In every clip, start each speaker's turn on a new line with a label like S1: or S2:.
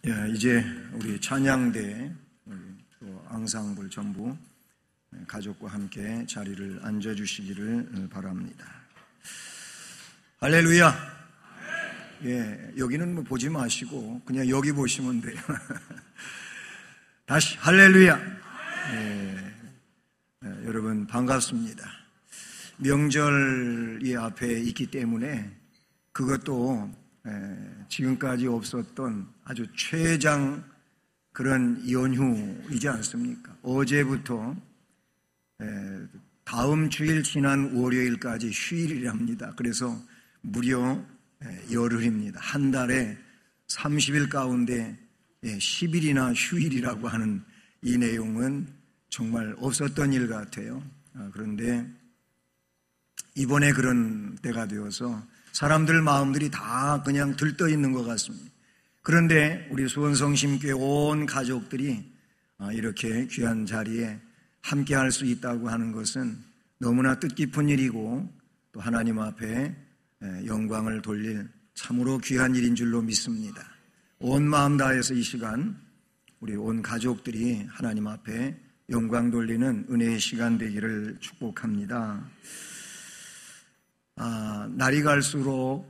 S1: 이제 우리 찬양대 또 앙상블 전부 가족과 함께 자리를 앉아주시기를 바랍니다. 할렐루야. 여기는 보지 마시고 그냥 여기 보시면 돼요. 다시 할렐루야. 여러분 반갑습니다. 명절이 앞에 있기 때문에 그것도 지금까지 없었던 아주 최장 그런 연휴이지 않습니까? 어제부터 다음 주일 지난 월요일까지 휴일이랍니다. 그래서 무려 열흘입니다. 한 달에 30일 가운데 10일이나 휴일이라고 하는 이 내용은 정말 없었던 일 같아요. 그런데 이번에 그런 때가 되어서 사람들 마음들이 다 그냥 들떠 있는 것 같습니다. 그런데 우리 수원성심교회 온 가족들이 이렇게 귀한 자리에 함께 할 수 있다고 하는 것은 너무나 뜻깊은 일이고 또 하나님 앞에 영광을 돌릴 참으로 귀한 일인 줄로 믿습니다. 온 마음 다해서 이 시간 우리 온 가족들이 하나님 앞에 영광 돌리는 은혜의 시간 되기를 축복합니다. 날이 갈수록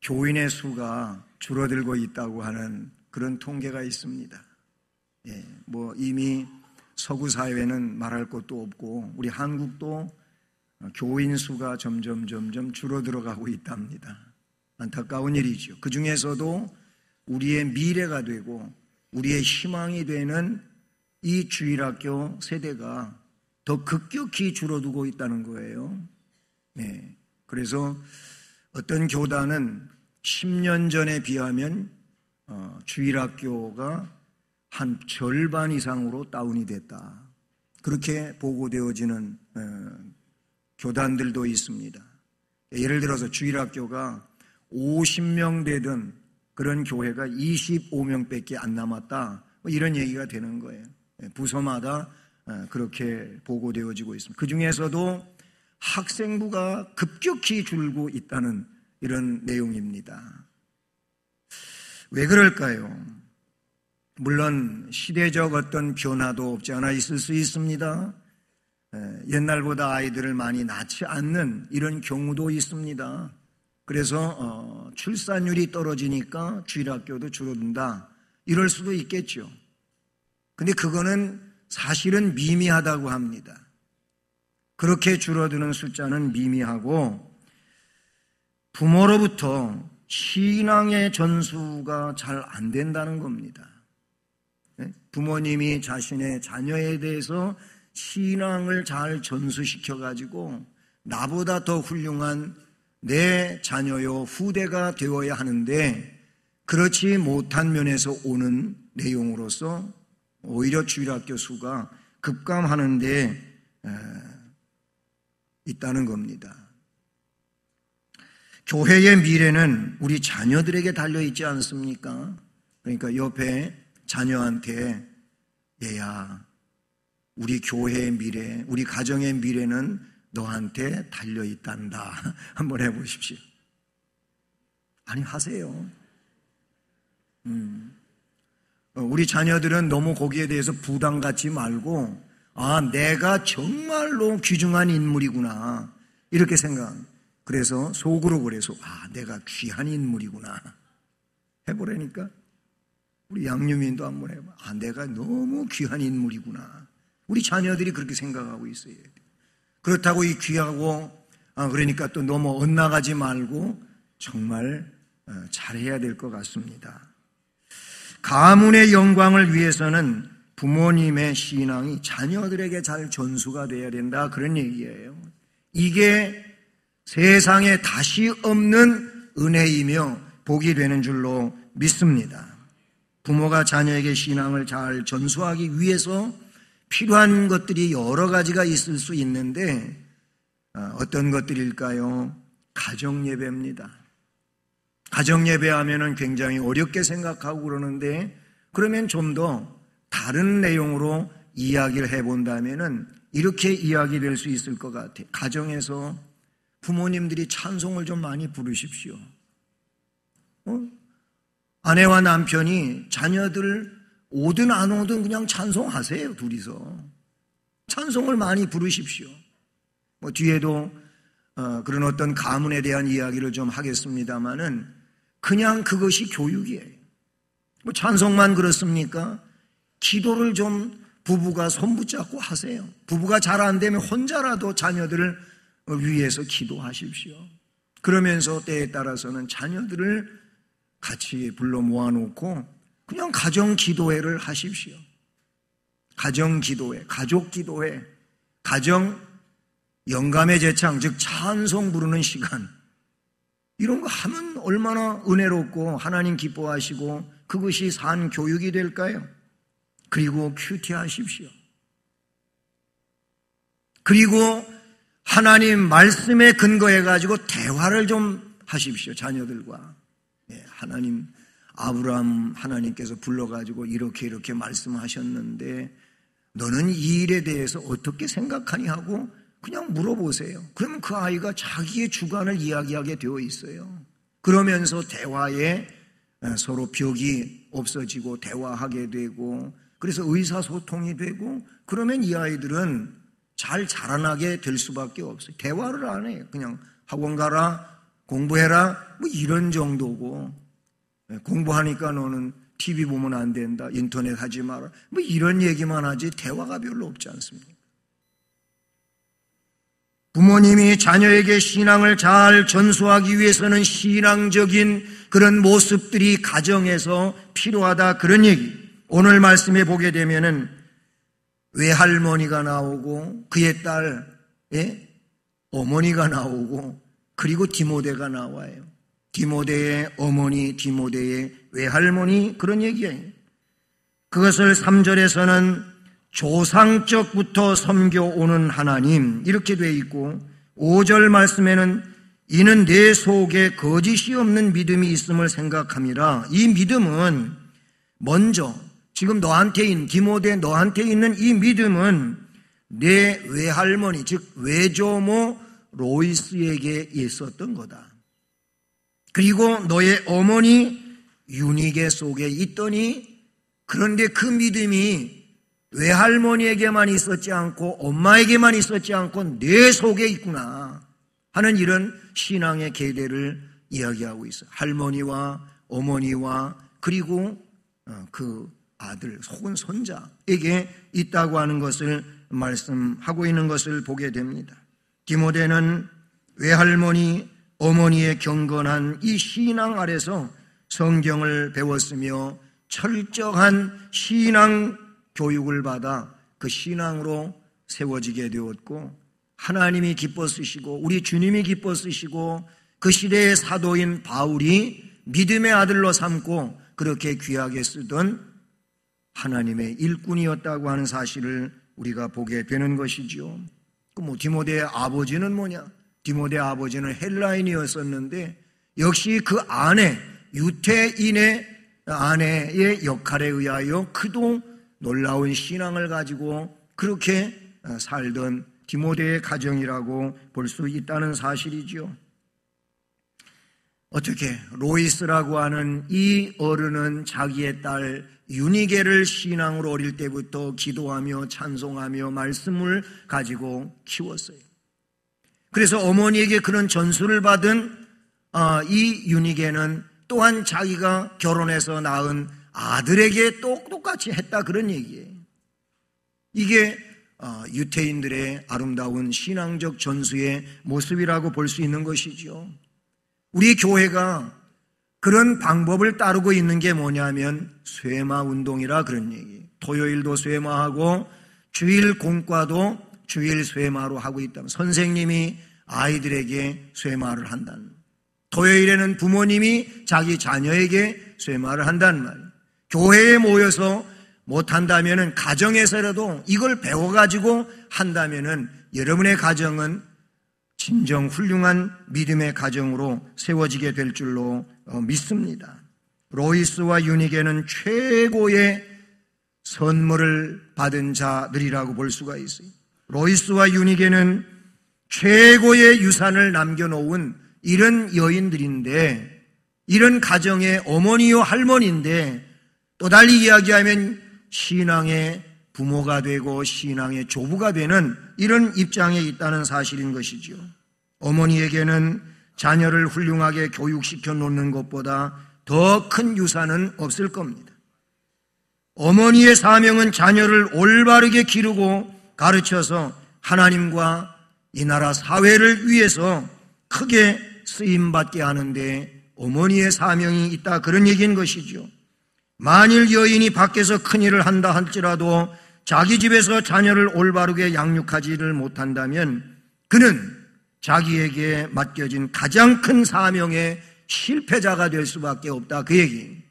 S1: 교인의 수가 줄어들고 있다고 하는 그런 통계가 있습니다. 이미 서구 사회는 말할 것도 없고 우리 한국도 교인 수가 점점 줄어들어가고 있답니다. 안타까운 일이죠. 그 중에서도 우리의 미래가 되고 우리의 희망이 되는 이 주일학교 세대가 더 급격히 줄어들고 있다는 거예요. 그래서 어떤 교단은 10년 전에 비하면 주일학교가 한 절반 이상으로 다운이 됐다. 그렇게 보고되어지는 교단들도 있습니다. 예를 들어서 주일학교가 50명 되던 그런 교회가 25명밖에 안 남았다. 이런 얘기가 되는 거예요. 부서마다 그렇게 보고되어지고 있습니다. 그 중에서도 학생부가 급격히 줄고 있다는 이런 내용입니다. 왜 그럴까요? 물론 시대적 어떤 변화도 없지 않아 있을 수 있습니다. 옛날보다 아이들을 많이 낳지 않는 이런 경우도 있습니다. 그래서 출산율이 떨어지니까 주일학교도 줄어든다. 이럴 수도 있겠죠. 근데 그거는 사실은 미미하다고 합니다. 그렇게 줄어드는 숫자는 미미하고 부모로부터 신앙의 전수가 잘 안 된다는 겁니다. 부모님이 자신의 자녀에 대해서 신앙을 잘 전수시켜가지고 나보다 더 훌륭한 내 자녀요 후대가 되어야 하는데 그렇지 못한 면에서 오는 내용으로서 오히려 주일학교 수가 급감하는 데 있다는 겁니다. 교회의 미래는 우리 자녀들에게 달려있지 않습니까? 그러니까 옆에 자녀한테 얘야 우리 교회의 미래, 우리 가정의 미래는 너한테 달려있단다. 한번 해보십시오. 아니 하세요. 우리 자녀들은 너무 거기에 대해서 부담 갖지 말고 내가 정말로 귀중한 인물이구나 이렇게 생각합니다. 그래서 속으로 그래서 내가 귀한 인물이구나 해보라니까. 우리 양유민도 한번 해봐. 내가 너무 귀한 인물이구나. 우리 자녀들이 그렇게 생각하고 있어요. 그렇다고 이 귀하고 그러니까 또 너무 엇나가지 말고 정말 잘해야 될 것 같습니다. 가문의 영광을 위해서는 부모님의 신앙이 자녀들에게 잘 전수가 돼야 된다. 그런 얘기예요. 이게 세상에 다시 없는 은혜이며 복이 되는 줄로 믿습니다. 부모가 자녀에게 신앙을 잘 전수하기 위해서 필요한 것들이 여러 가지가 있을 수 있는데 어떤 것들일까요? 가정예배입니다. 가정예배하면은 굉장히 어렵게 생각하고 그러는데 그러면 좀 더 다른 내용으로 이야기를 해본다면은 이렇게 이야기될 수 있을 것 같아요. 가정에서 부모님들이 찬송을 좀 많이 부르십시오. 아내와 남편이 자녀들 오든 안 오든 그냥 찬송하세요. 둘이서 찬송을 많이 부르십시오. 뒤에도 그런 어떤 가문에 대한 이야기를 좀 하겠습니다마는 그냥 그것이 교육이에요. 찬송만 그렇습니까? 기도를 좀 부부가 손붙잡고 하세요. 부부가 잘 안 되면 혼자라도 자녀들을 위해서 기도하십시오. 그러면서 때에 따라서는 자녀들을 같이 불러 모아놓고 그냥 가정 기도회를 하십시오. 가정 기도회, 가족 기도회, 가정 영감의 제창, 즉 찬송 부르는 시간, 이런 거 하면 얼마나 은혜롭고 하나님 기뻐하시고 그것이 산 교육이 될까요? 그리고 큐티하십시오. 그리고 하나님 말씀에 근거해가지고 대화를 좀 하십시오. 자녀들과. 하나님, 아브라함 하나님께서 불러가지고 이렇게 말씀하셨는데 너는 이 일에 대해서 어떻게 생각하니 하고 그냥 물어보세요. 그러면 그 아이가 자기의 주관을 이야기하게 되어 있어요. 그러면서 대화에 서로 벽이 없어지고 대화하게 되고 그래서 의사소통이 되고 그러면 이 아이들은 잘 자라나게 될 수밖에 없어요. 대화를 안 해요. 그냥 학원 가라, 공부해라, 이런 정도고 공부하니까 너는 TV 보면 안 된다, 인터넷 하지 마라, 이런 얘기만 하지 대화가 별로 없지 않습니까? 부모님이 자녀에게 신앙을 잘 전수하기 위해서는 신앙적인 그런 모습들이 가정에서 필요하다, 그런 얘기. 오늘 말씀에 보게 되면은 외할머니가 나오고 그의 딸 어머니가 나오고 그리고 디모데가 나와요. 디모데의 어머니, 디모데의 외할머니, 그런 얘기예요. 그것을 3절에서는 조상적부터 섬겨오는 하나님, 이렇게 돼 있고 5절 말씀에는 이는 내 속에 거짓이 없는 믿음이 있음을 생각함이라. 이 믿음은 먼저 지금 디모데 너한테 있는 이 믿음은 내 외할머니, 즉 외조모 로이스에게 있었던 거다. 그리고 너의 어머니 유니게 속에 있더니, 그런데 그 믿음이 외할머니에게만 있었지 않고 엄마에게만 있었지 않고 내 속에 있구나 하는 이런 신앙의 계대를 이야기하고 있어요. 할머니와 어머니와 그리고 그 아들 혹은 손자에게 있다고 하는 것을 말씀하고 있는 것을 보게 됩니다. 디모데는 외할머니, 어머니의 경건한 이 신앙 아래서 성경을 배웠으며 철저한 신앙 교육을 받아 그 신앙으로 세워지게 되었고, 하나님이 기뻐 쓰시고 우리 주님이 기뻐 쓰시고 그 시대의 사도인 바울이 믿음의 아들로 삼고 그렇게 귀하게 쓰던 하나님의 일꾼이었다고 하는 사실을 우리가 보게 되는 것이죠. 디모데의 아버지는 뭐냐? 디모데의 아버지는 헬라인이었었는데 역시 그 아내, 유태인의 아내의 역할에 의하여 그도 놀라운 신앙을 가지고 그렇게 살던 디모데의 가정이라고 볼 수 있다는 사실이죠. 어떻게 로이스라고 하는 이 어른은 자기의 딸 유니게를 신앙으로 어릴 때부터 기도하며 찬송하며 말씀을 가지고 키웠어요. 그래서 어머니에게 그런 전수를 받은 이 유니게는 또한 자기가 결혼해서 낳은 아들에게 똑같이 했다, 그런 얘기예요. 이게 유태인들의 아름다운 신앙적 전수의 모습이라고 볼 수 있는 것이죠. 우리 교회가 그런 방법을 따르고 있는 게 뭐냐면 쇠마 운동이라 그런 얘기. 토요일도 쇠마하고 주일 공과도 주일 쇠마로 하고 있다면, 선생님이 아이들에게 쇠마를 한다는, 토요일에는 부모님이 자기 자녀에게 쇠마를 한다는 말. 교회에 모여서 못한다면 가정에서라도 이걸 배워가지고 한다면 여러분의 가정은 진정 훌륭한 믿음의 가정으로 세워지게 될 줄로 믿습니다. 로이스와 유니게는 최고의 선물을 받은 자들이라고 볼 수가 있어요. 로이스와 유니게는 최고의 유산을 남겨놓은 이런 여인들인데 이런 가정의 어머니요 할머니인데 또 달리 이야기하면 신앙의 부모가 되고 신앙의 조부가 되는 이런 입장에 있다는 사실인 것이죠. 어머니에게는 자녀를 훌륭하게 교육시켜 놓는 것보다 더 큰 유산은 없을 겁니다. 어머니의 사명은 자녀를 올바르게 기르고 가르쳐서 하나님과 이 나라 사회를 위해서 크게 쓰임받게 하는데 어머니의 사명이 있다, 그런 얘기인 것이죠. 만일 여인이 밖에서 큰일을 한다 할지라도 자기 집에서 자녀를 올바르게 양육하지를 못한다면 그는 자기에게 맡겨진 가장 큰 사명의 실패자가 될 수밖에 없다, 그 얘기.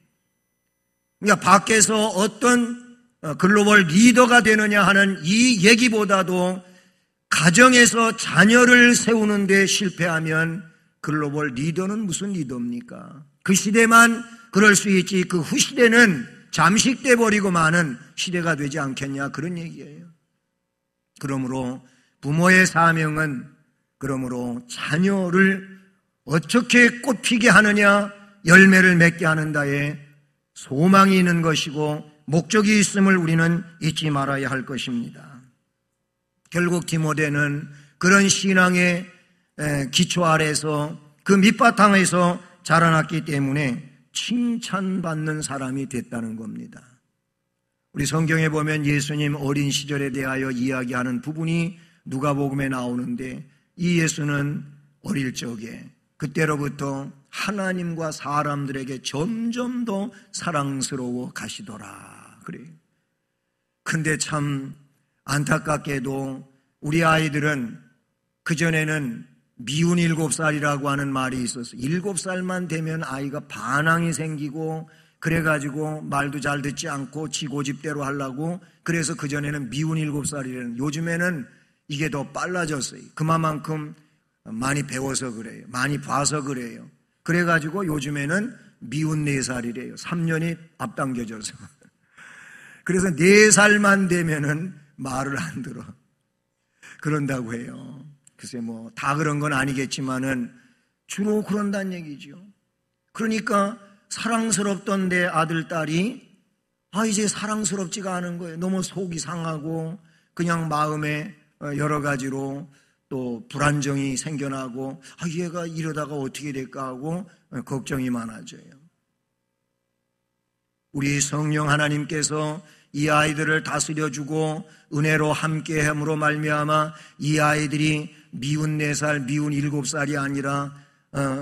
S1: 그러니까 밖에서 어떤 글로벌 리더가 되느냐 하는 이 얘기보다도 가정에서 자녀를 세우는 데 실패하면 글로벌 리더는 무슨 리더입니까? 그 시대만 그럴 수 있지 그 후시대는 잠식돼 버리고 마는 시대가 되지 않겠냐, 그런 얘기예요. 그러므로 부모의 사명은 그러므로 자녀를 어떻게 꽃피게 하느냐, 열매를 맺게 하는다에 소망이 있는 것이고 목적이 있음을 우리는 잊지 말아야 할 것입니다. 결국 디모데는 그런 신앙의 기초 아래서 그 밑바탕에서 자라났기 때문에 칭찬받는 사람이 됐다는 겁니다. 우리 성경에 보면 예수님 어린 시절에 대하여 이야기하는 부분이 누가복음에 나오는데 이 예수는 어릴 적에 그때로부터 하나님과 사람들에게 점점 더 사랑스러워 가시더라, 그래요. 근데 참 안타깝게도 우리 아이들은 그전에는 미운 7살이라고 하는 말이 있어서 7살만 되면 아이가 반항이 생기고 그래가지고 말도 잘 듣지 않고 지 고집대로 하려고, 그래서 그전에는 미운 7살이라는, 요즘에는 이게 더 빨라졌어요. 그만큼 많이 배워서 그래요. 많이 봐서 그래요. 그래가지고 요즘에는 미운 4살이래요. 3년이 앞당겨져서. 그래서 4살만 되면은 말을 안 들어. 그런다고 해요. 글쎄 뭐 다 그런 건 아니겠지만은 주로 그런다는 얘기죠. 그러니까 사랑스럽던 내 아들, 딸이 이제 사랑스럽지가 않은 거예요. 너무 속이 상하고 그냥 마음에 여러 가지로 또 불안정이 생겨나고 얘가 이러다가 어떻게 될까 하고 걱정이 많아져요. 우리 성령 하나님께서 이 아이들을 다스려주고 은혜로 함께함으로 말미암아 이 아이들이 미운 4살, 미운 7살이 아니라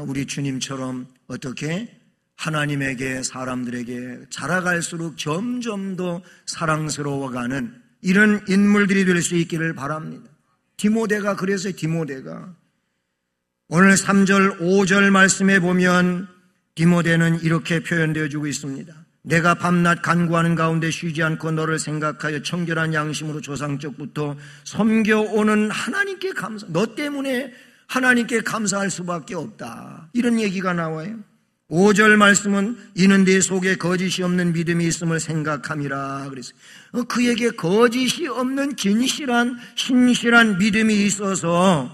S1: 우리 주님처럼 어떻게 하나님에게, 사람들에게 자라갈수록 점점 더 사랑스러워가는 이런 인물들이 될 수 있기를 바랍니다. 디모데가 그래서 디모데가 오늘 3절, 5절 말씀에 보면 디모데는 이렇게 표현되어 주고 있습니다. 내가 밤낮 간구하는 가운데 쉬지 않고 너를 생각하여 청결한 양심으로 조상적부터 섬겨오는 하나님께 감사. 너 때문에 하나님께 감사할 수밖에 없다, 이런 얘기가 나와요. 5절 말씀은 이는 네 속에 거짓이 없는 믿음이 있음을 생각함이라 그랬어요. 그에게 거짓이 없는 진실한 신실한 믿음이 있어서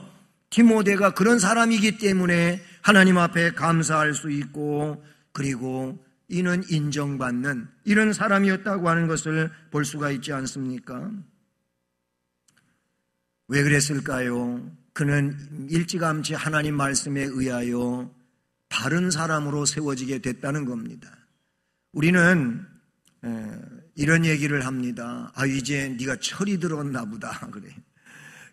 S1: 디모데가 그런 사람이기 때문에 하나님 앞에 감사할 수 있고, 그리고 이는 인정받는 이런 사람이었다고 하는 것을 볼 수가 있지 않습니까? 왜 그랬을까요? 그는 일찌감치 하나님 말씀에 의하여 바른 사람으로 세워지게 됐다는 겁니다. 우리는 이런 얘기를 합니다. 이제 네가 철이 들었나 보다, 그래.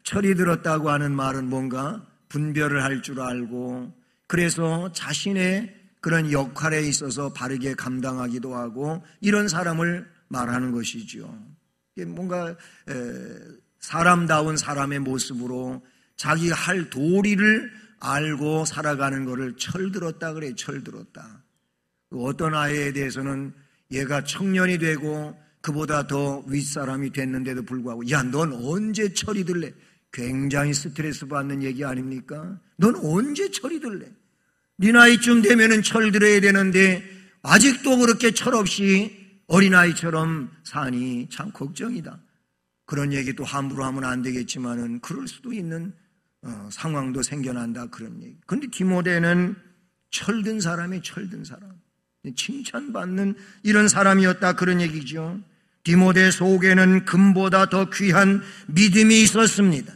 S1: 철이 들었다고 하는 말은 뭔가 분별을 할 줄 알고, 그래서 자신의 그런 역할에 있어서 바르게 감당하기도 하고, 이런 사람을 말하는 것이죠. 뭔가 사람다운 사람의 모습으로 자기 할 도리를 알고 살아가는 것을 철들었다 그래요. 철들었다. 어떤 아이에 대해서는 얘가 청년이 되고 그보다 더 윗사람이 됐는데도 불구하고 야, 넌 언제 철이 들래? 굉장히 스트레스 받는 얘기 아닙니까? 넌 언제 철이 들래? 네 나이쯤 되면은 철 들어야 되는데 아직도 그렇게 철없이 어린아이처럼 사니 참 걱정이다. 그런 얘기도 함부로 하면 안 되겠지만은 그럴 수도 있는 상황도 생겨난다, 그런 얘기. 그런데 디모데는 철든 사람이 철든 사람. 칭찬받는 이런 사람이었다, 그런 얘기죠. 디모데 속에는 금보다 더 귀한 믿음이 있었습니다.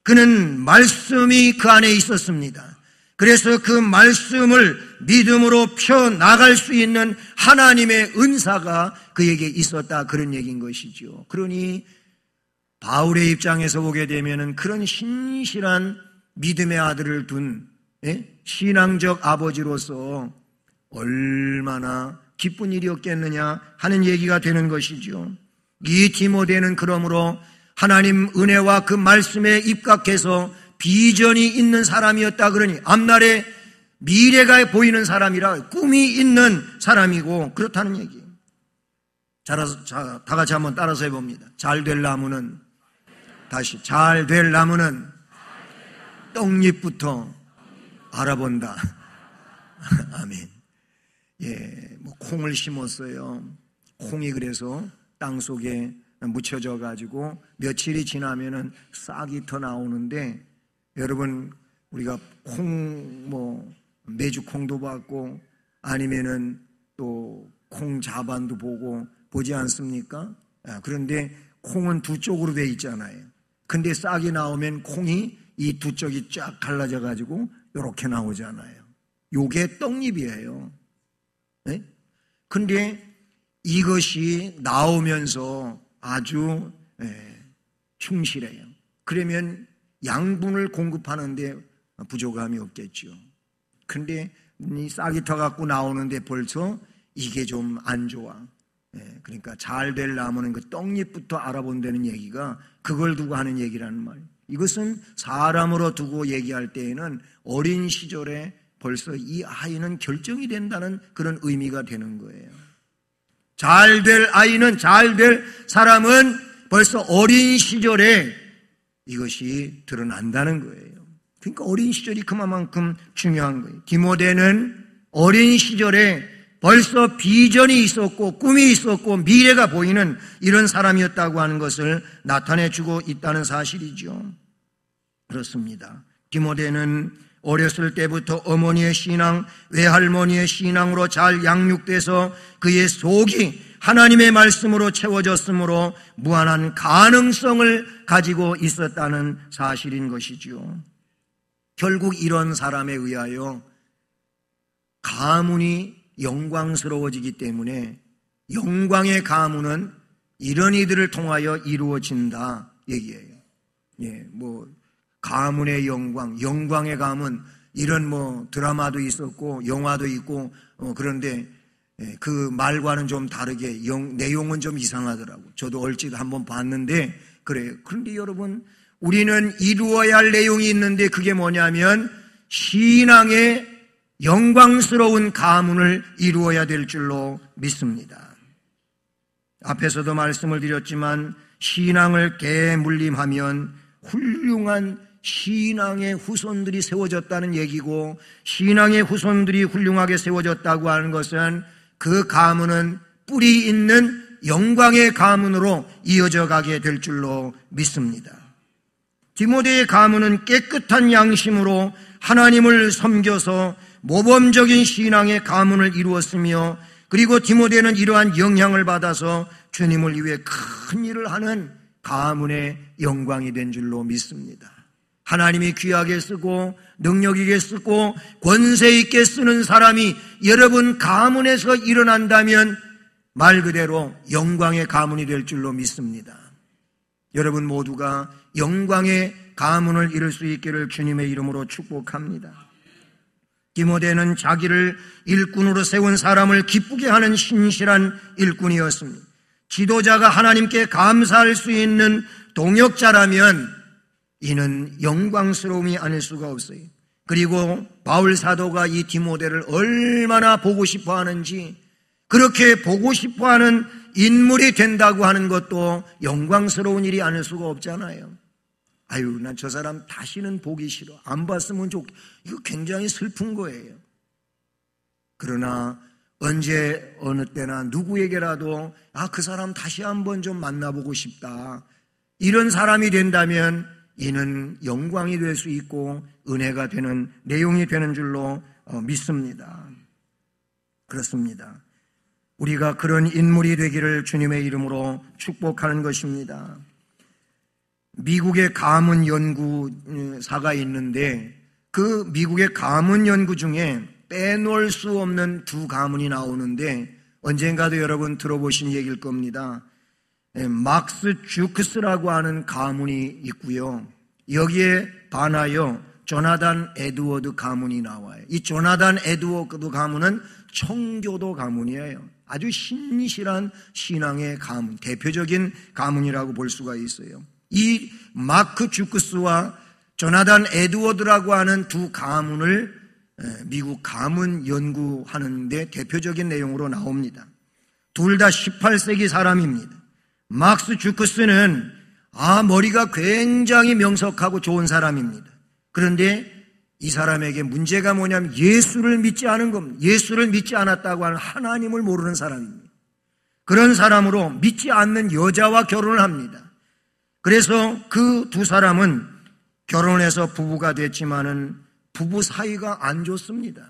S1: 그는 말씀이 그 안에 있었습니다. 그래서 그 말씀을 믿음으로 펴나갈 수 있는 하나님의 은사가 그에게 있었다, 그런 얘기인 것이죠. 그러니 바울의 입장에서 보게 되면은 그런 신실한 믿음의 아들을 둔 신앙적 아버지로서 얼마나 기쁜 일이었겠느냐 하는 얘기가 되는 것이죠. 이 디모데는 그러므로 하나님 은혜와 그 말씀에 입각해서 비전이 있는 사람이었다. 그러니 앞날에 미래가 보이는 사람이라 꿈이 있는 사람이고 그렇다는 얘기예요. 자, 다 같이 한번 따라서 해봅니다. 잘 될 나무는, 다시, 잘 될 나무는 떡잎부터 알아본다. 아멘. 예, 뭐 콩을 심었어요. 콩이 그래서 땅 속에 묻혀져 가지고 며칠이 지나면은 싹이 더 나오는데, 여러분 우리가 콩 메주 콩도 봤고 아니면은 또 콩 자반도 보지 않습니까? 그런데 콩은 두 쪽으로 돼 있잖아요. 근데 싹이 나오면 콩이 이 두 쪽이 쫙 갈라져 가지고 이렇게 나오잖아요. 요게 떡잎이에요. 네? 근데 이것이 나오면서 아주 충실해요. 그러면 양분을 공급하는데 부족함이 없겠죠. 근데 이 싹이 터갖고 나오는데 벌써 이게 좀 안 좋아. 그러니까 잘 될 나무는 그 떡잎부터 알아본다는 얘기가 그걸 두고 하는 얘기라는 말이에요. 이것은 사람으로 두고 얘기할 때에는 어린 시절에 벌써 이 아이는 결정이 된다는 그런 의미가 되는 거예요. 잘 될 아이는, 잘 될 사람은 벌써 어린 시절에 이것이 드러난다는 거예요. 그러니까 어린 시절이 그만큼 중요한 거예요. 디모데는 어린 시절에 벌써 비전이 있었고 꿈이 있었고 미래가 보이는 이런 사람이었다고 하는 것을 나타내주고 있다는 사실이죠. 그렇습니다. 디모데는 어렸을 때부터 어머니의 신앙, 외할머니의 신앙으로 잘 양육돼서 그의 속이 하나님의 말씀으로 채워졌으므로 무한한 가능성을 가지고 있었다는 사실인 것이죠. 결국 이런 사람에 의하여 가문이 영광스러워지기 때문에 영광의 가문은 이런 이들을 통하여 이루어진다 얘기예요. 예, 가문의 영광, 영광의 가문, 이런 드라마도 있었고 영화도 있고 그런데 그 말과는 좀 다르게 내용은 좀 이상하더라고. 저도 얼핏 한번 봤는데 그래요. 그런데 여러분, 우리는 이루어야 할 내용이 있는데 그게 뭐냐면 신앙의 영광스러운 가문을 이루어야 될 줄로 믿습니다. 앞에서도 말씀을 드렸지만 신앙을 개물림하면 훌륭한 신앙의 후손들이 세워졌다는 얘기고, 신앙의 후손들이 훌륭하게 세워졌다고 하는 것은 그 가문은 뿌리 있는 영광의 가문으로 이어져 가게 될 줄로 믿습니다. 디모데의 가문은 깨끗한 양심으로 하나님을 섬겨서 모범적인 신앙의 가문을 이루었으며, 그리고 디모데는 이러한 영향을 받아서 주님을 위해 큰 일을 하는 가문의 영광이 된 줄로 믿습니다. 하나님이 귀하게 쓰고 능력 있게 쓰고 권세 있게 쓰는 사람이 여러분 가문에서 일어난다면 말 그대로 영광의 가문이 될 줄로 믿습니다. 여러분 모두가 영광의 가문을 이룰 수 있기를 주님의 이름으로 축복합니다. 디모데는 자기를 일꾼으로 세운 사람을 기쁘게 하는 신실한 일꾼이었습니다. 지도자가 하나님께 감사할 수 있는 동역자라면 이는 영광스러움이 아닐 수가 없어요. 그리고 바울 사도가 이 디모데를 얼마나 보고 싶어 하는지, 그렇게 보고 싶어 하는 인물이 된다고 하는 것도 영광스러운 일이 아닐 수가 없잖아요. 아유, 난 저 사람 다시는 보기 싫어. 안 봤으면 이거 굉장히 슬픈 거예요. 그러나 언제 어느 때나 누구에게라도 그 사람 다시 한번 좀 만나보고 싶다, 이런 사람이 된다면 이는 영광이 될 수 있고 은혜가 되는 내용이 되는 줄로 믿습니다. 그렇습니다. 우리가 그런 인물이 되기를 주님의 이름으로 축복하는 것입니다. 미국의 가문 연구사가 있는데 그 미국의 가문 연구 중에 빼놓을 수 없는 두 가문이 나오는데 언젠가도 여러분 들어보신 얘기일 겁니다. 막스 주크스라고 하는 가문이 있고요. 여기에 반하여 조나단 에드워드 가문이 나와요. 이 조나단 에드워드 가문은 청교도 가문이에요. 아주 신실한 신앙의 가문, 대표적인 가문이라고 볼 수가 있어요. 이 마크 주크스와 조나단 에드워드라고 하는 두 가문을 미국 가문 연구하는데 대표적인 내용으로 나옵니다. 둘 다 18세기 사람입니다. 막스 주크스는 머리가 굉장히 명석하고 좋은 사람입니다. 그런데 이 사람에게 문제가 뭐냐면 예수를 믿지 않은 겁니다. 예수를 믿지 않았다고 하는 하나님을 모르는 사람입니다. 그런 사람으로 믿지 않는 여자와 결혼을 합니다. 그래서 그 두 사람은 결혼해서 부부가 됐지만은 부부 사이가 안 좋습니다.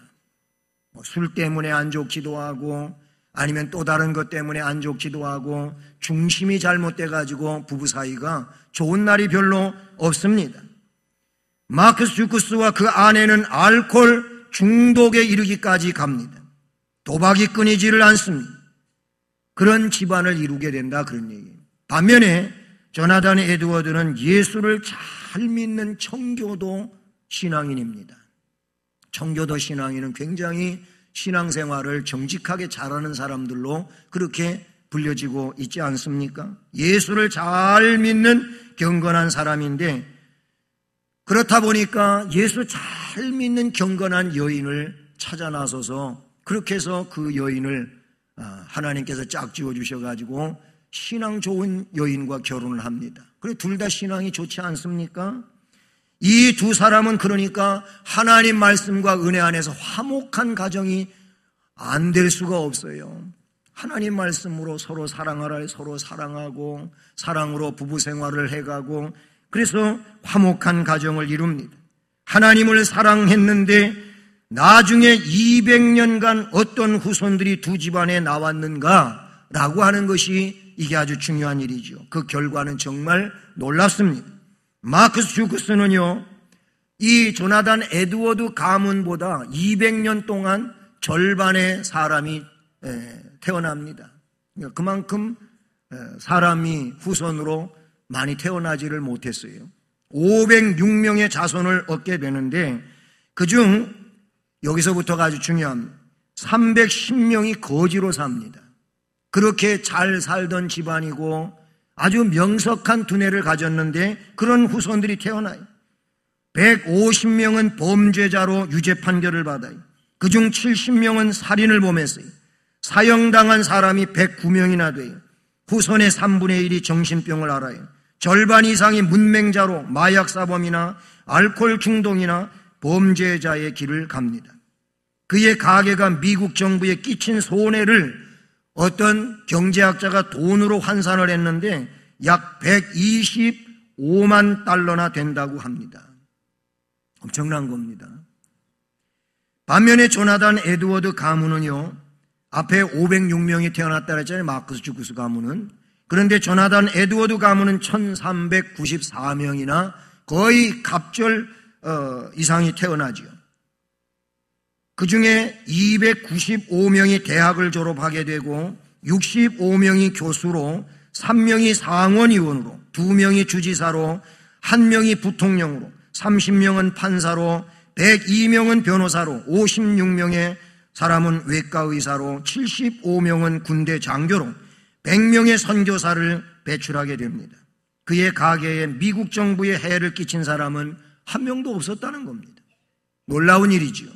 S1: 술 때문에 안 좋기도 하고 아니면 또 다른 것 때문에 안 좋기도 하고 중심이 잘못돼가지고 부부 사이가 좋은 날이 별로 없습니다. 마크스 주크스와 그 아내는 알코올 중독에 이르기까지 갑니다. 도박이 끊이지를 않습니다. 그런 집안을 이루게 된다 그런 얘기예요. 반면에 조나단 에드워드는 예수를 잘 믿는 청교도 신앙인입니다. 청교도 신앙인은 굉장히 신앙생활을 정직하게 잘하는 사람들로 그렇게 불려지고 있지 않습니까? 예수를 잘 믿는 경건한 사람인데 그렇다 보니까 예수 잘 믿는 경건한 여인을 찾아 나서서 그렇게 해서 그 여인을 하나님께서 짝지어 주셔가지고 신앙 좋은 여인과 결혼을 합니다. 그래 둘 다 신앙이 좋지 않습니까? 이 두 사람은 그러니까 하나님 말씀과 은혜 안에서 화목한 가정이 안 될 수가 없어요. 하나님 말씀으로 서로 사랑하라 서로 사랑하고 사랑으로 부부 생활을 해가고 그래서 화목한 가정을 이룹니다. 하나님을 사랑했는데 나중에 200년간 어떤 후손들이 두 집안에 나왔는가라고 하는 것이 이게 아주 중요한 일이죠. 그 결과는 정말 놀랍습니다. 마크스 주크스는요, 이 조나단 에드워드 가문보다 200년 동안 절반의 사람이 태어납니다. 그만큼 사람이 후손으로 많이 태어나지를 못했어요. 506명의 자손을 얻게 되는데 그중 여기서부터가 아주 중요합니다. 310명이 거지로 삽니다. 그렇게 잘 살던 집안이고 아주 명석한 두뇌를 가졌는데 그런 후손들이 태어나요. 150명은 범죄자로 유죄 판결을 받아요. 그중 70명은 살인을 범했어요. 사형당한 사람이 109명이나 돼요. 후손의 3분의 1이 정신병을 앓아요. 절반 이상이 문맹자로 마약사범이나 알코올 중독이나 범죄자의 길을 갑니다. 그의 가계가 미국 정부에 끼친 손해를 어떤 경제학자가 돈으로 환산을 했는데 약 125만 달러나 된다고 합니다. 엄청난 겁니다. 반면에 조나단 에드워드 가문은요, 앞에 506명이 태어났다 그랬잖아요. 마크스 주크스 가문은. 그런데 조나단 에드워드 가문은 1394명이나 거의 갑절 이상이 태어나죠. 그 중에 295명이 대학을 졸업하게 되고 65명이 교수로 3명이 상원의원으로 2명이 주지사로 1명이 부통령으로 30명은 판사로 102명은 변호사로 56명의 사람은 외과의사로 75명은 군대 장교로 100명의 선교사를 배출하게 됩니다. 그의 가계에 미국 정부에 해를 끼친 사람은 한 명도 없었다는 겁니다. 놀라운 일이지요.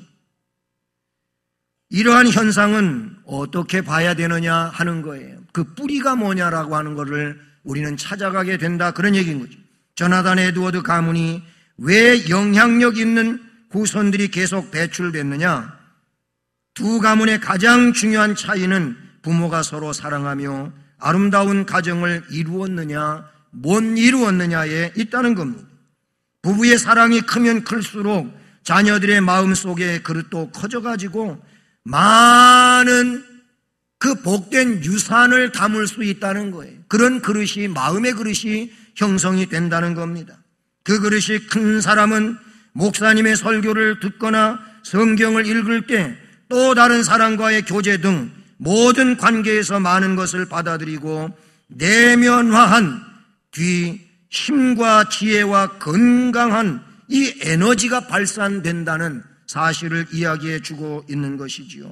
S1: 이러한 현상은 어떻게 봐야 되느냐 하는 거예요. 그 뿌리가 뭐냐라고 하는 것을 우리는 찾아가게 된다 그런 얘기인 거죠. 조나단 에드워드 가문이 왜 영향력 있는 후손들이 계속 배출됐느냐? 두 가문의 가장 중요한 차이는 부모가 서로 사랑하며 아름다운 가정을 이루었느냐 못 이루었느냐에 있다는 겁니다. 부부의 사랑이 크면 클수록 자녀들의 마음속에 그릇도 커져가지고 많은 그 복된 유산을 담을 수 있다는 거예요. 그런 그릇이, 마음의 그릇이 형성이 된다는 겁니다. 그 그릇이 큰 사람은 목사님의 설교를 듣거나 성경을 읽을 때 또 다른 사람과의 교제 등 모든 관계에서 많은 것을 받아들이고 내면화한 뒤 힘과 지혜와 건강한 이 에너지가 발산된다는 사실을 이야기해 주고 있는 것이지요.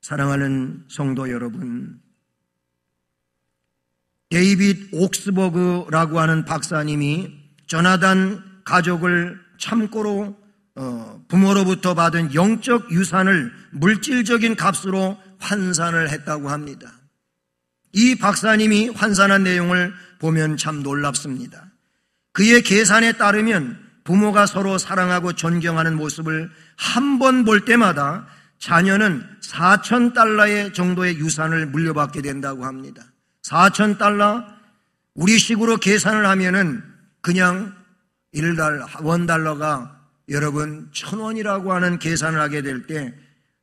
S1: 사랑하는 성도 여러분, 데이빗 옥스버그라고 하는 박사님이 조나단 가족을 참고로 부모로부터 받은 영적 유산을 물질적인 값으로 환산을 했다고 합니다. 이 박사님이 환산한 내용을 보면 참 놀랍습니다. 그의 계산에 따르면 부모가 서로 사랑하고 존경하는 모습을 한 번 볼 때마다 자녀는 $4,000 정도의 유산을 물려받게 된다고 합니다. $4,000, 우리식으로 계산을 하면은 그냥 $1가 여러분 1,000원이라고 하는 계산을 하게 될 때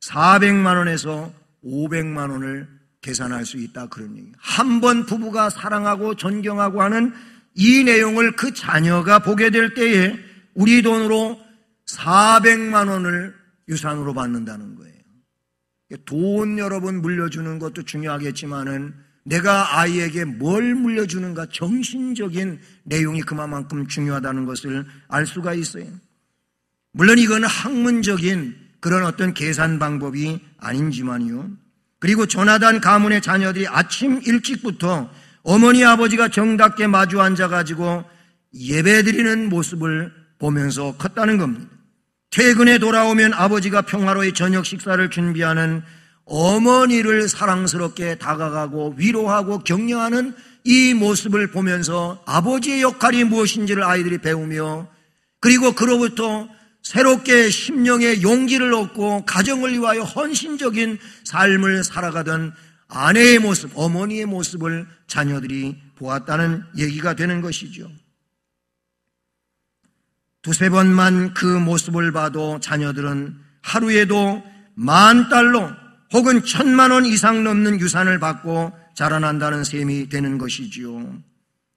S1: 400만 원에서 500만 원을 계산할 수 있다, 그런 얘기예요. 한 번 부부가 사랑하고 존경하고 하는 이 내용을 그 자녀가 보게 될 때에 우리 돈으로 400만 원을 유산으로 받는다는 거예요. 돈 여러분 물려주는 것도 중요하겠지만은 내가 아이에게 뭘 물려주는가, 정신적인 내용이 그만큼 중요하다는 것을 알 수가 있어요. 물론 이건 학문적인 그런 어떤 계산 방법이 아닌지만요. 그리고 조나단 가문의 자녀들이 아침 일찍부터 어머니 아버지가 정답게 마주 앉아가지고 예배드리는 모습을 보면서 컸다는 겁니다. 퇴근에 돌아오면 아버지가 평화로이 저녁 식사를 준비하는 어머니를 사랑스럽게 다가가고 위로하고 격려하는 이 모습을 보면서 아버지의 역할이 무엇인지를 아이들이 배우며, 그리고 그로부터 새롭게 심령의 용기를 얻고 가정을 위하여 헌신적인 삶을 살아가던 아내의 모습, 어머니의 모습을 자녀들이 보았다는 얘기가 되는 것이죠. 두세 번만 그 모습을 봐도 자녀들은 하루에도 $10,000 혹은 1,000만 원 이상 넘는 유산을 받고 자라난다는 셈이 되는 것이지요.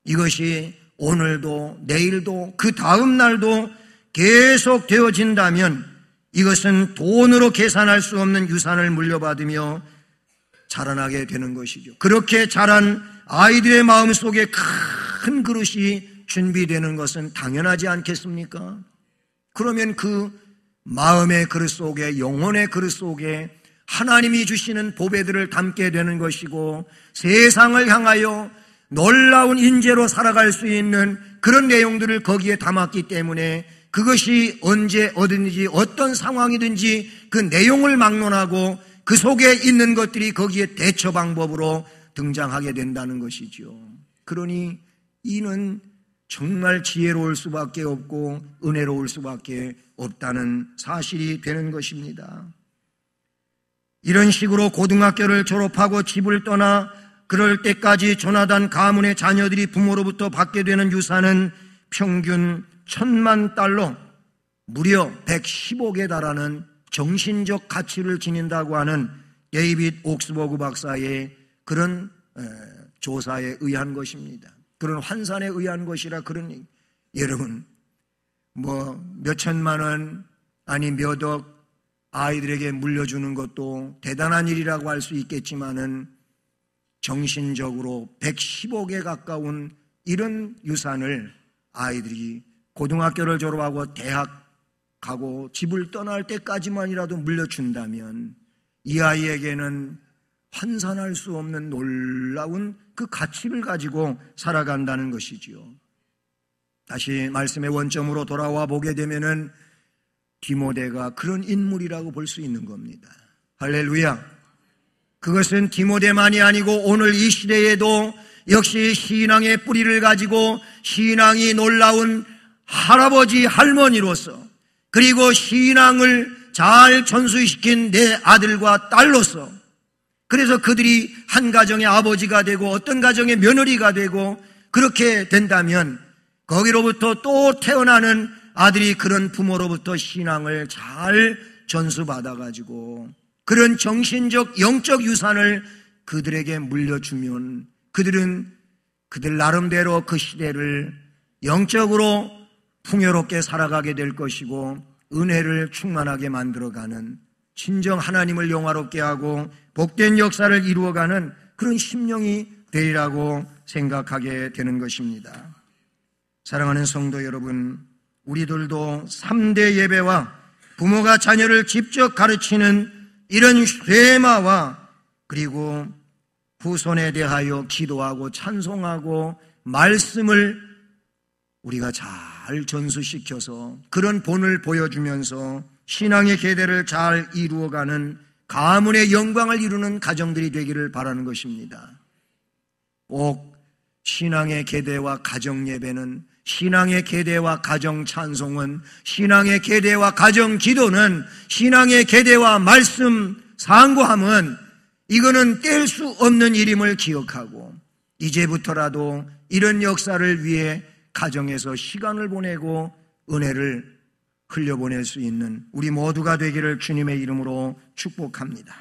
S1: 이것이 오늘도 내일도 그 다음 날도 계속 되어진다면 이것은 돈으로 계산할 수 없는 유산을 물려받으며 자라나게 되는 것이죠. 그렇게 자란 아이들의 마음속에 큰 그릇이 준비되는 것은 당연하지 않겠습니까? 그러면 그 마음의 그릇 속에, 영혼의 그릇 속에 하나님이 주시는 보배들을 담게 되는 것이고 세상을 향하여 놀라운 인재로 살아갈 수 있는 그런 내용들을 거기에 담았기 때문에 그것이 언제 어디든지 어떤 상황이든지 그 내용을 막론하고 그 속에 있는 것들이 거기에 대처 방법으로 등장하게 된다는 것이죠. 그러니 이는 정말 지혜로울 수밖에 없고 은혜로울 수밖에 없다는 사실이 되는 것입니다. 이런 식으로 고등학교를 졸업하고 집을 떠나 그럴 때까지 조나단 가문의 자녀들이 부모로부터 받게 되는 유산은 평균 $10,000, 무려 110억에 달하는 정신적 가치를 지닌다고 하는 데이빗 옥스버그 박사의 그런 조사에 의한 것입니다. 그런 환산에 의한 것이라 그런 얘기. 여러분, 몇 천만 원 아니 몇 억 아이들에게 물려주는 것도 대단한 일이라고 할 수 있겠지만은 정신적으로 110억에 가까운 이런 유산을 아이들이 고등학교를 졸업하고 대학 가고 집을 떠날 때까지만이라도 물려준다면 이 아이에게는 환산할 수 없는 놀라운 그 가치를 가지고 살아간다는 것이지요. 다시 말씀의 원점으로 돌아와 보게 되면은 디모데가 그런 인물이라고 볼 수 있는 겁니다. 할렐루야. 그것은 디모데만이 아니고 오늘 이 시대에도 역시 신앙의 뿌리를 가지고 신앙이 놀라운 할아버지 할머니로서 그리고 신앙을 잘 전수시킨 내 아들과 딸로서, 그래서 그들이 한 가정의 아버지가 되고 어떤 가정의 며느리가 되고 그렇게 된다면 거기로부터 또 태어나는 아들이 그런 부모로부터 신앙을 잘 전수받아가지고 그런 정신적, 영적 유산을 그들에게 물려주면 그들은 그들 나름대로 그 시대를 영적으로 풍요롭게 살아가게 될 것이고 은혜를 충만하게 만들어가는 진정 하나님을 영화롭게 하고 복된 역사를 이루어가는 그런 심령이 되리라고 생각하게 되는 것입니다. 사랑하는 성도 여러분, 우리들도 3대 예배와 부모가 자녀를 직접 가르치는 이런 쇠마와 그리고 후손에 대하여 기도하고 찬송하고 말씀을 우리가 잘 전수시켜서 그런 본을 보여주면서 신앙의 계대를 잘 이루어가는 가문의 영광을 이루는 가정들이 되기를 바라는 것입니다. 꼭 신앙의 계대와 가정 예배는, 신앙의 계대와 가정 찬송은, 신앙의 계대와 가정 기도는, 신앙의 계대와 말씀 상고함은 이거는 뗄 수 없는 일임을 기억하고 이제부터라도 이런 역사를 위해 가정에서 시간을 보내고 은혜를 흘려보낼 수 있는 우리 모두가 되기를 주님의 이름으로 축복합니다.